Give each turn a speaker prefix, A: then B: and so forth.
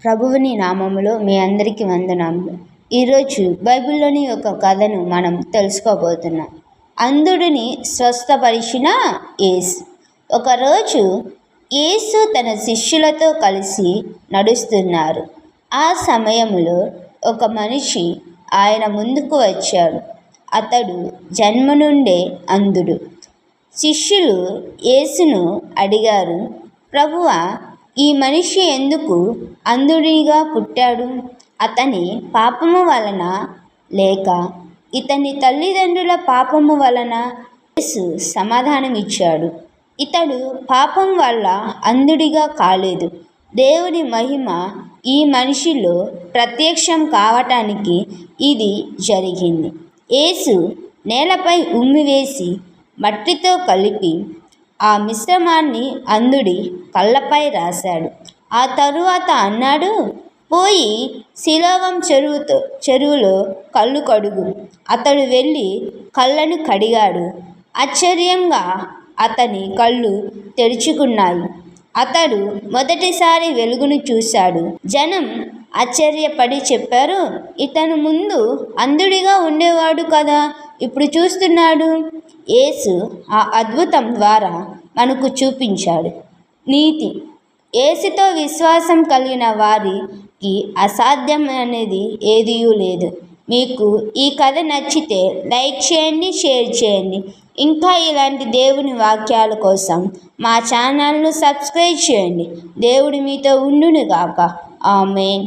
A: ప్రభువుని నామములో మీ అందరికీ వందనాములు. ఈరోజు బైబిల్లోని ఒక కథను మనం తెలుసుకోబోతున్నాం. అంధుడిని స్వస్థపరిచిన యేసు. ఒకరోజు యేసు తన శిష్యులతో కలిసి నడుస్తున్నారు. ఆ సమయంలో ఒక మనిషి ఆయన ముందుకు వచ్చాడు. అతడు జన్మ నుండే అంధుడు. శిష్యులు యేసును అడిగారు, ప్రభువా, ఈ మనిషి ఎందుకు అంధుడిగా పుట్టాడు? అతని పాపము వలన లేక ఇతని తల్లిదండ్రుల పాపము వలన? యేసు సమాధానమిచ్చాడు, ఇతడు పాపం వల్ల అంధుడిగా కాలేదు. దేవుని మహిమ ఈ మనిషిలో ప్రత్యక్షం కావటానికి ఇది జరిగింది. యేసు నేలపై ఉమ్మివేసి మట్టితో కలిపి ఆ మిశ్రమాన్ని అంధుడి కళ్ళపై రాశాడు. ఆ తరువాత అన్నాడు, పోయి సిలోవాము చెరువులో కళ్ళు కడుగు. అతడు వెళ్ళి కళ్ళను కడిగాడు. ఆశ్చర్యంగా అతని కళ్ళు తెరుచుకున్నాయి. అతడు మొదటిసారి వెలుగును చూశాడు. జనం ఆశ్చర్యపడి చెప్పారు, ఇతను ముందు అంధుడిగా ఉండేవాడు కదా, ఇప్పుడు చూస్తున్నాడు. యేసు ఆ అద్భుతం ద్వారా మనకు చూపించాడు నీతి. యేసుతో విశ్వాసం కలిగిన వారికి అసాధ్యం అనేది ఏదీ లేదు. మీకు ఈ కథ నచ్చితే లైక్ చేయండి, షేర్ చేయండి. ఇంకా ఇలాంటి దేవుని వాక్యాల కోసం మా ఛానల్ను సబ్స్క్రైబ్ చేయండి. దేవుడు మీతో ఉండును గాక. ఆమేన్.